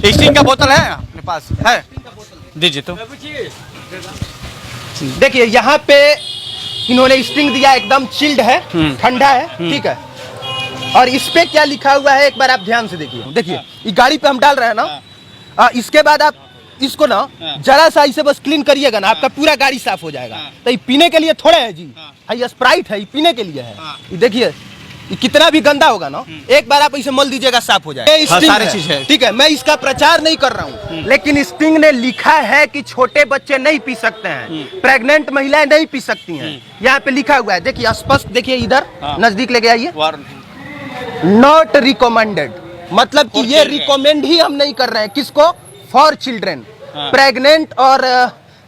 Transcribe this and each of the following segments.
Sting का बोतल है अपने पास है, दीजिए तो। देखिए यहाँ पे इन्होंने स्टिंग दिया, एकदम चिल्ड है, ठंडा है, ठीक है। और इस पे क्या लिखा हुआ है एक बार आप ध्यान से देखिए। देखिए ये गाड़ी पे हम डाल रहे हैं ना, इसके बाद आप इसको ना जरा सा इसे बस क्लीन करिएगा ना, आपका पूरा गाड़ी साफ हो जाएगा। तो ये पीने के लिए थोड़ा है जी, ये स्प्राइट है, ये पीने के लिए है। ये देखिए ये कितना भी गंदा होगा ना, एक बार आप इसे मल दीजिएगा, साफ हो जाएगा। सारी चीज है, ठीक है। मैं इसका प्रचार नहीं कर रहा हूँ, लेकिन स्टिंग ने लिखा है कि छोटे बच्चे नहीं पी सकते हैं, प्रेग्नेंट महिलाएं नहीं पी सकती हैं। यहाँ पे लिखा हुआ है, देखिए स्पष्ट देखिए, इधर नजदीक लेके आइए। नॉट रिकमेंडेड, मतलब कि ये रिकमेंड ही हम नहीं कर रहे हैं, किसको? फॉर चिल्ड्रेन, प्रेग्नेंट और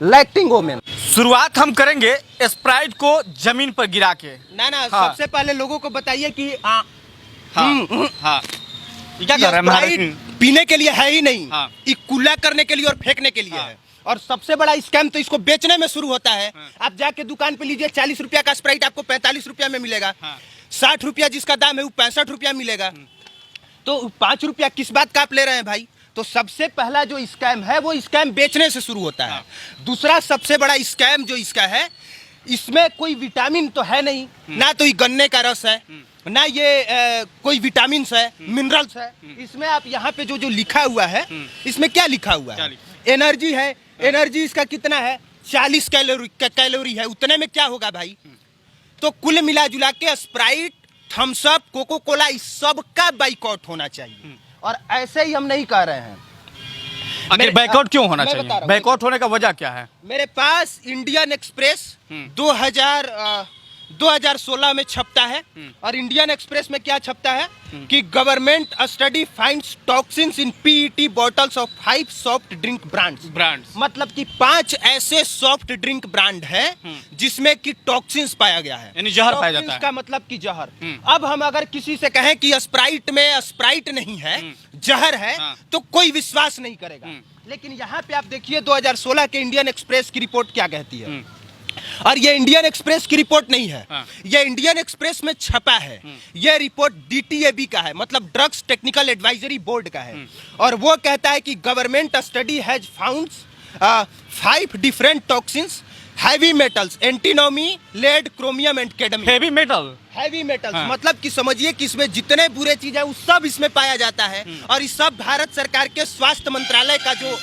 लैक्टिंग वोमेन। शुरुआत हम करेंगे स्प्राइट को जमीन पर गिरा के। ना सबसे पहले लोगों को बताइए कि हाँ, ये क्या कर रहे हैं? स्प्राइट पीने के लिए है ही नहीं, ये कूला करने के लिए और फेंकने के लिए है। और सबसे बड़ा स्कैम तो इसको बेचने में शुरू होता है। आप जाके दुकान पे लीजिए, 40 रुपया का स्प्राइट आपको 45 रुपया में मिलेगा। 60 रुपया जिसका दाम है वो 65 रुपया मिलेगा। तो 5 रुपया किस बात का आप ले रहे हैं भाई? तो सबसे पहला जो स्कैम है वो स्कैम बेचने से शुरू होता है। दूसरा सबसे बड़ा स्कैम जो इसका है, इसमें कोई विटामिन तो है नहीं, ना तो ये गन्ने का रस है, ना ये कोई विटामिन है, मिनरल्स है। इसमें आप यहाँ पे जो लिखा हुआ है, इसमें क्या लिखा हुआ है? एनर्जी है। एनर्जी इसका कितना है? 40 कैलोरी है। उतने में क्या होगा भाई? तो कुल मिला जुला के Sprite, Thums Up, Coca Cola, इस सब का बाइकआउट होना चाहिए। और ऐसे ही हम नहीं कह रहे हैं। आखिर बाइकआउट क्यों होना चाहिए? बाइकआउट होने का वजह क्या है? मेरे पास इंडियन एक्सप्रेस 2016 में छपता है, और इंडियन एक्सप्रेस में क्या छपता है कि government study finds toxins in PET bottles of 5 soft drink brands. मतलब कि 5 ऐसे सॉफ्ट ड्रिंक ब्रांड है जिसमें कि टॉक्सिन्स पाया गया है, यानी जहर पाया जाता है। का मतलब कि जहर। अब हम अगर किसी से कहें कि स्प्राइट में स्प्राइट नहीं है, जहर है, तो कोई विश्वास नहीं करेगा। लेकिन यहाँ पे आप देखिए 2016 के इंडियन एक्सप्रेस की रिपोर्ट क्या कहती है। और ये इंडियन एक्सप्रेस की रिपोर्ट नहीं है, ये इंडियन एक्सप्रेस में छपा है। ये रिपोर्ट DTAB का है, मतलब ड्रग्स टेक्निकल एडवाइजरी बोर्ड का है। और वो कहता है कि government study has found 5 different toxins, heavy metals, antimony, lead, chromium and cadmium. Heavy metals मतलब कि समझिए कि इसमें जितने बुरे चीज है वो सब इसमें पाया जाता है। और इस सब भारत सरकार के स्वास्थ्य मंत्रालय का जो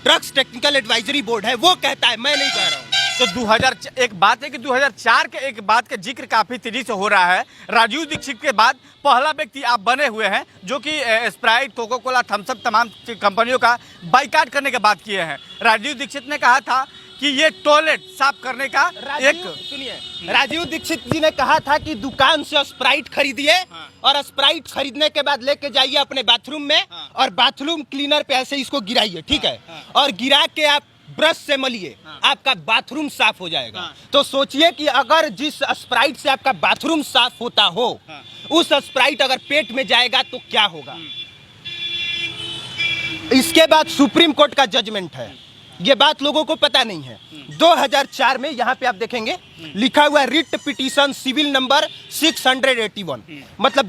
ड्रग्स टेक्निकल एडवाइजरी बोर्ड है वो कहता है, मैं नहीं कह रहा हूँ। तो 2000 एक बात है कि 2004 के एक बात का जिक्र काफी तेजी से हो रहा है। राजीव दीक्षित के बाद पहला व्यक्ति आप बने हुए हैं जो कि Sprite, Coca Cola, Thums Up तमाम कंपनियों का बाइकाट करने की बात किए हैं। राजीव दीक्षित ने कहा था कि ये टॉयलेट साफ करने का सुनिए, राजीव दीक्षित जी ने कहा था कि दुकान से स्प्राइट खरीदिए, और स्प्राइट खरीदने के बाद लेके जाइए अपने बाथरूम में, और बाथरूम क्लीनर पे ऐसे इसको गिराइए, ठीक है, और गिरा के आप ब्रश से मलिए, आपका बाथरूम साफ हो जाएगा। तो सोचिए कि अगर जिस स्प्राइट से आपका बाथरूम साफ होता हो, उस स्प्राइट अगर पेट में जाएगा तो क्या होगा। इसके बाद सुप्रीम कोर्ट का जजमेंट है, ये बात लोगों को पता नहीं है। 2004 में यहाँ पे आप देखेंगे लिखा हुआ है रिट पिटीशन सिविल नंबर 681। मतलब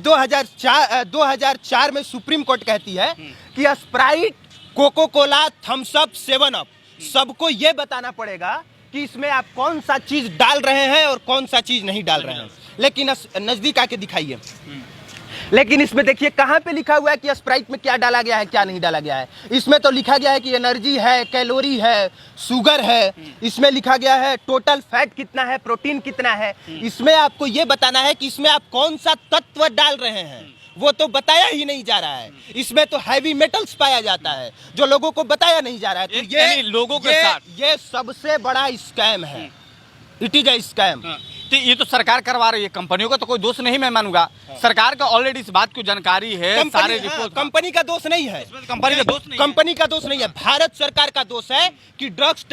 2004 में सुप्रीम कोर्ट कहती है कि Sprite, Coca Cola, Thums Up, 7 Up, सबको ये बताना पड़ेगा कि इसमें आप कौन सा चीज डाल रहे हैं और कौन सा चीज नहीं डाल रहे हैं। लेकिन नजदीक आके दिखाइए। लेकिन इसमें देखिए कहाँ पे लिखा हुआ है कि स्प्राइट में क्या डाला गया है, क्या नहीं डाला गया है। इसमें तो लिखा गया है कि एनर्जी है, कैलोरी है, शुगर है। इसमें लिखा गया है टोटल फैट कितना है, प्रोटीन कितना है। इसमें आपको ये बताना है कि इसमें आप कौन सा तत्व डाल रहे हैं, वो तो बताया ही नहीं जा रहा है। इसमें तो हैवी मेटल्स पाया जाता है जो लोगों को बताया नहीं जा रहा है। तो ये लोगों के साथ ये सबसे बड़ा स्कैम है। It is a scam. तो ये तो सरकार करवा रही है, कंपनियों का तो कोई दोष नहीं मैं मानूंगा। सरकार का ऑलरेडी इस बात की जानकारी है, सारे रिपोर्ट। कंपनी का दोष नहीं है, कंपनी का दोष नहीं, कंपनी का दोष नहीं है, भारत सरकार का दोष है कि ड्रग्स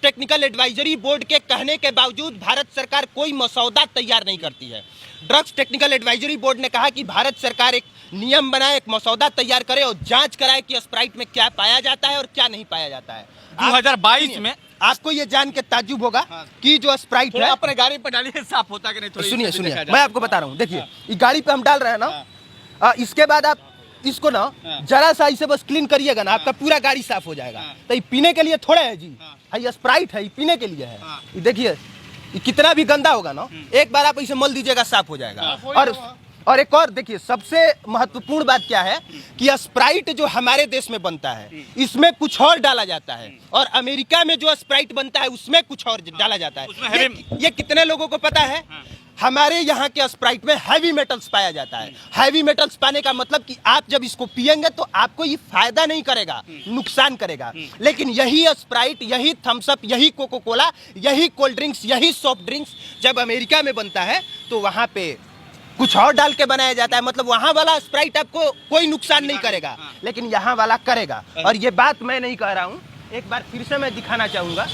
टेक्निकल एडवाइजरी बोर्ड के कहने के बावजूद भारत सरकार कोई मसौदा तैयार नहीं करती है। ड्रग्स टेक्निकल एडवाइजरी बोर्ड ने कहा कि भारत सरकार एक नियम बनाए, एक मसौदा तैयार करे और जांच कराए कि स्प्राइट में क्या पाया जाता है और क्या नहीं पाया जाता है। 2022 में आपको ये जान के ताज्जुब होगा कि जो स्प्राइट है, अपने गाड़ी पर डालिए, साफ होता कि नहीं। सुनिए मैं आपको बता रहा हूँ। देखिए ये गाड़ी पे हम डाल रहे हैं ना, इसके बाद आप इसको ना जरा सा इसे बस क्लीन करिएगा ना, आपका पूरा गाड़ी साफ हो जाएगा। तो ये पीने के लिए थोड़ा है जी, ये स्प्राइट है, ये पीने के लिए है। ये देखिए ये कितना भी गंदा होगा ना, एक बार आप इसे मल दीजिएगा, साफ हो जाएगा। और एक और देखिए, सबसे महत्वपूर्ण बात क्या है कि स्प्राइट जो हमारे देश में बनता है इसमें कुछ और डाला जाता है, और अमेरिका में जो स्प्राइट बनता है उसमें कुछ और डाला जाता है। ये कितने लोगों को पता है? हमारे यहाँ के स्प्राइट में हैवी मेटल्स पाया जाता है। हैवी मेटल्स पाने का मतलब कि आप जब इसको पिएंगे तो आपको ये फायदा नहीं करेगा, नुकसान करेगा। लेकिन यही स्प्राइट, यही थम्स अप, यही कोको कोला, यही कोल्ड ड्रिंक्स, यही सॉफ्ट ड्रिंक्स जब अमेरिका में बनता है तो वहाँ पे कुछ और डाल के बनाया जाता है। मतलब वहाँ वाला स्प्राइट आपको कोई नुकसान नहीं करेगा, लेकिन यहाँ वाला करेगा। और ये बात मैं नहीं कह रहा हूँ, एक बार फिर से मैं दिखाना चाहूँगा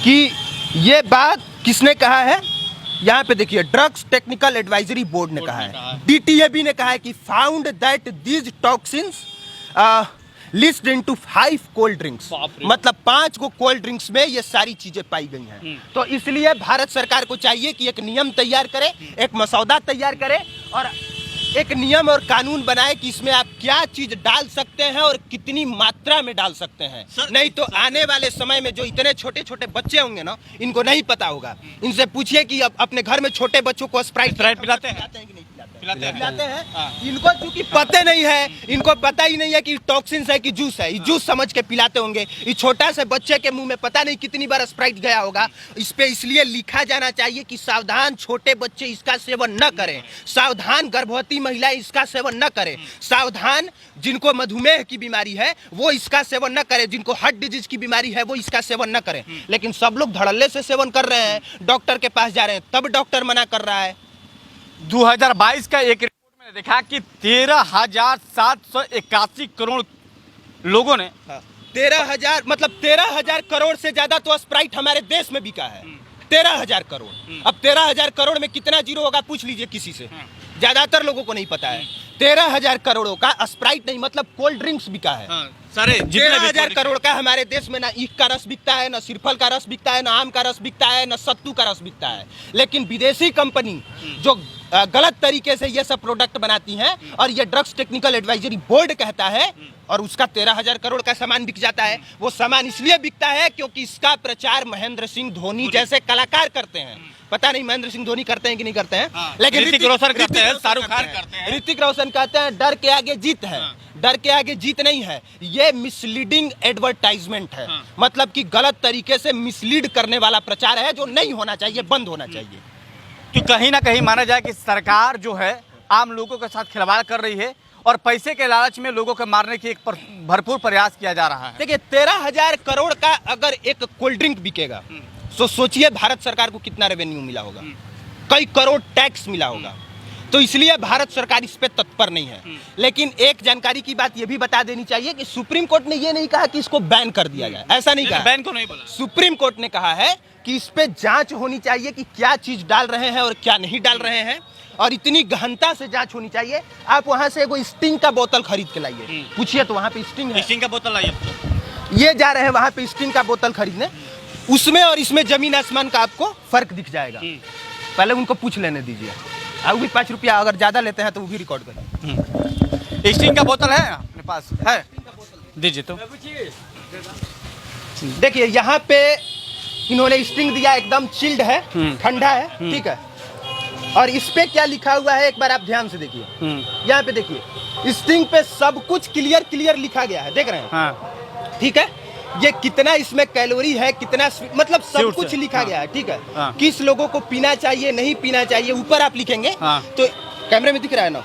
कि ये बात किसने कहा है। यहाँ पे देखिए, ड्रग्स टेक्निकल एडवाइजरी बोर्ड ने कहा है, DTAB ने कहा है कि found that these toxins list into 5 cold drinks, मतलब 5 को कोल्ड ड्रिंक्स में ये सारी चीजें पाई गई हैं। तो इसलिए भारत सरकार को चाहिए कि एक नियम तैयार करे, एक मसौदा तैयार करे और एक नियम और कानून बनाए कि इसमें आप क्या चीज डाल सकते हैं और कितनी मात्रा में डाल सकते हैं। नहीं तो आने वाले समय में जो इतने छोटे छोटे बच्चे होंगे ना, इनको नहीं पता होगा। इनसे पूछिए कि अपने घर में छोटे बच्चों को स्प्राइट पिलाते हैं कि नहीं पिलाते हैं। इनको क्योंकि पता नहीं है, इनको पता ही नहीं है कि टॉक्सिन्स है कि जूस है। ये जूस समझ के पिलाते होंगे। ये छोटा से बच्चे के मुंह में पता नहीं कितनी बार स्प्राइट गया होगा। इस पे इसलिए लिखा जाना चाहिए कि सावधान, छोटे बच्चे इसका सेवन न करें, सावधान गर्भवती महिलाएं इसका सेवन न करें, सावधान जिनको मधुमेह की बीमारी है वो इसका सेवन न करें, जिनको हार्ट डिजीज की बीमारी है वो इसका सेवन न करें। लेकिन सब लोग धड़ल्ले से सेवन कर रहे हैं, डॉक्टर के पास जा रहे हैं, तब डॉक्टर मना कर रहा है। 2022 का एक रिपोर्ट मैंने देखा कि 13,781 करोड़ लोगों ने 13,000 मतलब 13,000 करोड़ से ज्यादा तो स्प्राइट हमारे देश में बिका है। 13,000 करोड़। अब 13,000 करोड़ में कितना जीरो होगा पूछ लीजिए किसी से, ज्यादातर लोगों को नहीं पता है। 13,000 करोड़ों का स्प्राइट नहीं मतलब कोल्ड ड्रिंक्स बिका है। सारे 13,000 करोड़ का हमारे देश में ना ईख का रस बिकता है, ना सिरफल का रस बिकता है, ना आम का रस बिकता है, ना सत्तू का रस बिकता है। लेकिन विदेशी कंपनी जो गलत तरीके से ये सब प्रोडक्ट बनाती हैं और ये ड्रग्स टेक्निकल एडवाइजरी बोर्ड कहता है, और उसका 13,000 करोड़ का सामान बिक जाता है। वो सामान इसलिए बिकता है क्योंकि इसका प्रचार महेंद्र सिंह धोनी जैसे कलाकार करते हैं। पता नहीं महेंद्र सिंह धोनी करते हैं कि नहीं करते हैं, लेकिन ऋतिक रोशन करते हैं, शाहरुख खान करते हैं। ऋतिक रोशन कहते हैं डर के आगे जीत है। डर के आगे जीत नहीं है, ये मिसलीडिंग एडवर्टाइजमेंट है। मतलब कि गलत तरीके से मिसलीड करने वाला प्रचार है जो नहीं होना चाहिए, बंद होना चाहिए। तो कहीं ना कहीं माना जाए कि सरकार जो है आम लोगों के साथ खिलवाड़ कर रही है और पैसे के लालच में लोगों को मारने की एक भरपूर प्रयास किया जा रहा है। देखिए 13,000 करोड़ का अगर एक कोल्ड ड्रिंक बिकेगा तो सोचिए भारत सरकार को कितना रेवेन्यू मिला होगा, कई करोड़ टैक्स मिला होगा। तो इसलिए भारत सरकार इस पे तत्पर नहीं है। लेकिन एक जानकारी की बात ये भी बता देनी चाहिए कि सुप्रीम कोर्ट ने ये नहीं कहा कि इसको बैन कर दिया जाए, ऐसा नहीं कहा। बैन को नहीं बोला। सुप्रीम कोर्ट ने कहा है कि इस पे जांच होनी चाहिए कि क्या चीज डाल रहे हैं और क्या नहीं डाल रहे हैं, और इतनी गहनता से जांच होनी चाहिए। आप वहां से एगो स्टिंग का बोतल खरीद के लाइए, पूछिए तो वहां पे स्टिंग है। स्टिंग का बोतल लाइए। ये जा रहे हैं वहां पे स्टिंग का बोतल खरीदने, उसमें और इसमें जमीन आसमान का आपको फर्क दिख जाएगा। पहले उनको पूछ लेने दीजिए। वो भी 5 रुपया अगर ज्यादा लेते हैं तो वो भी रिकॉर्ड करें। स्टिंग का बोतल है अपने पास है, दीजिए तो। देखिए यहाँ पे इन्होंने स्टिंग दिया, एकदम चिल्ड है, ठंडा है, ठीक है। और इस पे क्या लिखा हुआ है एक बार आप ध्यान से देखिए। यहाँ पे देखिए स्टिंग पे सब कुछ क्लियर लिखा गया है, देख रहे हैं? हाँ। ठीक है, ये कितना इसमें कैलोरी है, कितना मतलब सब कुछ लिखा गया है, ठीक है। किस लोगों को पीना चाहिए, नहीं पीना चाहिए, ऊपर आप लिखेंगे। तो कैमरे में दिख रहा है ना,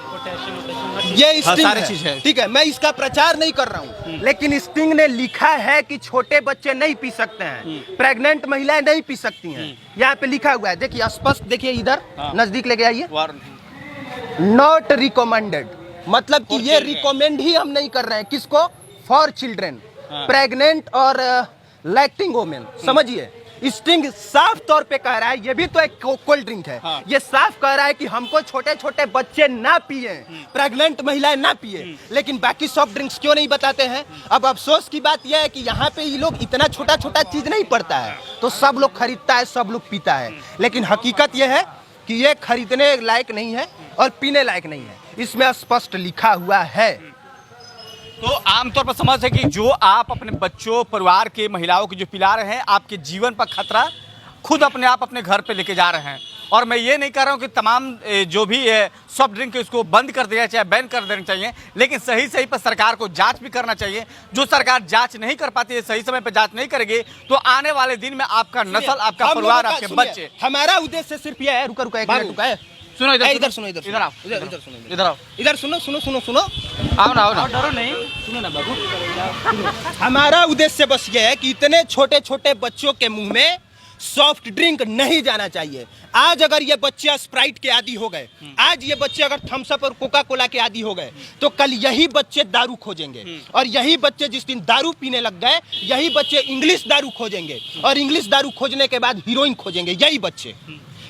ये स्टिंग है, ठीक है। मैं इसका प्रचार नहीं कर रहा हूँ, लेकिन स्टिंग ने लिखा है कि छोटे बच्चे नहीं पी सकते हैं, प्रेग्नेंट महिलाएं नहीं पी सकती हैं। यहाँ पे लिखा हुआ है, देखिए स्पष्ट देखिए, इधर नजदीक लेके आइए। नॉट रिकमेंडेड, मतलब कि ये रिकमेंड ही हम नहीं कर रहे हैं। किसको? फॉर चिल्ड्रेन, प्रेग्नेंट और लैक्टिंग वोमेन। समझिए, स्टिंग साफ तौर पे कह रहा है, ये भी तो एक कोल्ड ड्रिंक है। ये साफ कह रहा है कि हमको छोटे छोटे बच्चे ना पिए, प्रेग्नेंट महिलाएं ना पिए, लेकिन बाकी सॉफ्ट ड्रिंक्स क्यों नहीं बताते हैं? अब अफसोस की बात यह है कि यहाँ पे ये लोग इतना छोटा छोटा चीज नहीं पड़ता है तो सब लोग खरीदता है, सब लोग पीता है। लेकिन हकीकत यह है कि ये खरीदने लायक नहीं है और पीने लायक नहीं है। इसमें स्पष्ट लिखा हुआ है। तो आमतौर पर समझ है कि जो आप अपने बच्चों, परिवार के महिलाओं की जो पिला रहे हैं, आपके जीवन पर खतरा खुद अपने आप अपने घर पे लेके जा रहे हैं। और मैं ये नहीं कह रहा हूँ कि तमाम जो भी सॉफ्ट ड्रिंक है उसको बंद कर दिया चाहे बैन कर देना चाहिए, लेकिन सही सही पर सरकार को जांच भी करना चाहिए। जो सरकार जांच नहीं कर पाती है, सही समय पर जांच नहीं करेगी, तो आने वाले दिन में आपका नस्ल, आपका परिवार, आपके बच्चे। हमारा उद्देश्य सिर्फ यह है, रुका एक मिनट, रुका है, सुनो इधर सुनो, इधर इधर आओ, इधर सुनो, इधर आओ, इधर सुनो सुनो सुनो सुनो, आओ ना, आओ ना, डरो नहीं, सुनो ना बाबू। हमारा उद्देश्य बस ये है कि इतने छोटे छोटे बच्चों के मुंह में सॉफ्ट ड्रिंक नहीं जाना चाहिए। आज अगर ये बच्चे स्प्राइट के आदी हो गए, आज ये बच्चे अगर थम्स अप और कोका कोला के आदी हो गए, तो कल यही बच्चे दारू खोजेंगे। और यही बच्चे जिस दिन दारू पीने लग गए, यही बच्चे इंग्लिश दारू खोजेंगे, और इंग्लिश दारू खोजने के बाद हीरोइन खोजेंगे, यही बच्चे।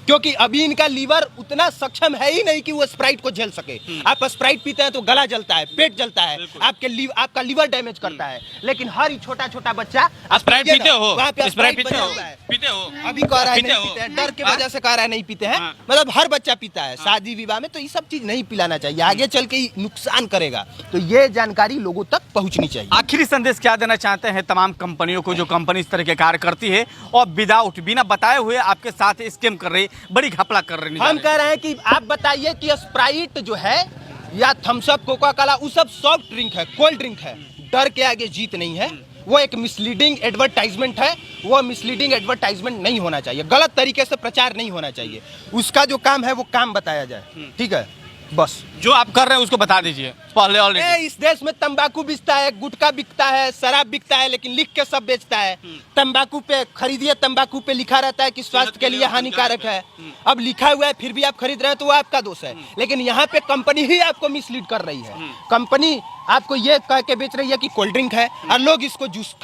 क्योंकि अभी इनका लीवर उतना सक्षम है ही नहीं कि वो स्प्राइट को झेल सके। आप स्प्राइट पीते हैं तो गला जलता है, पेट जलता है, आपका लीवर डैमेज करता है। लेकिन हर ही छोटा छोटा बच्चा स्प्राइट पीते हो, वहाँ पे स्प्राइट पीते हो, पीते हो, अभी कह रहा है नहीं पीते हैं, डर के वजह से कह रहा है नहीं पीते हैं। मतलब हर बच्चा पीता है शादी विवाह में, तो ये सब चीज नहीं पिलाना चाहिए, आगे चल के नुकसान करेगा। तो ये जानकारी लोगों तक पहुंचनी चाहिए। आखिरी संदेश क्या देना चाहते हैं तमाम कंपनियों को, जो कंपनी इस तरह के कार्य करती है और विदाउट, बिना बताए हुए आपके साथ स्कैम कर रही, बड़ी घपला कर रही? हम कह रहे हैं कि आप बताइए कि स्प्राइट जो है या थम्स अप, कोका कोला, वो सब सॉफ्ट ड्रिंक है, कोल्ड ड्रिंक है, डर के आगे जीत नहीं है। वो एक मिसलीडिंग एडवर्टाइजमेंट है, वो मिसलीडिंग एडवर्टाइजमेंट नहीं होना चाहिए, गलत तरीके से प्रचार नहीं होना चाहिए। उसका जो काम है वो काम बताया जाए, ठीक है, बस। जो आप कर रहे हैं उसको बता दीजिए पहले। ऑलरेडी इस देश में तंबाकू बिकता है, गुटखा बिकता है, शराब बिकता है, लेकिन लिख के सब बेचता है। तंबाकू पे खरीदिए, तंबाकू पे लिखा रहता है कि स्वास्थ्य के लिए हानिकारक है। अब लिखा हुआ है फिर भी आप खरीद रहे हैं, तो वो आपका दोष है। लेकिन यहाँ पे कंपनी ही आपको मिसलीड कर रही है। कंपनी आपको ये कह के बेच रही है कि कोल्ड ड्रिंक है, और लोग इसको जूस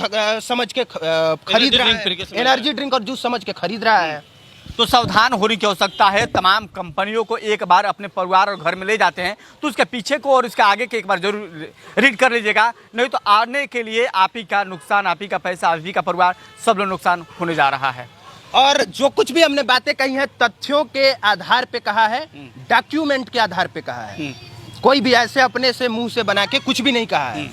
समझ के खरीद रहे हैं, एनर्जी ड्रिंक और जूस समझ के खरीद रहा है। तो सावधान होने की आवश्यकता है। तमाम कंपनियों को एक बार अपने परिवार और घर में ले जाते हैं तो उसके पीछे को और उसके आगे के एक बार जरूर रीड कर लीजिएगा, नहीं तो आने के लिए आप ही का नुकसान, आप ही का पैसा, आप ही का परिवार, सब लोग नुकसान होने जा रहा है। और जो कुछ भी हमने बातें कही हैं, तथ्यों के आधार पे कहा है, डॉक्यूमेंट के आधार पे कहा है। कोई भी ऐसे अपने से मुंह से बना के कुछ भी नहीं कहा है।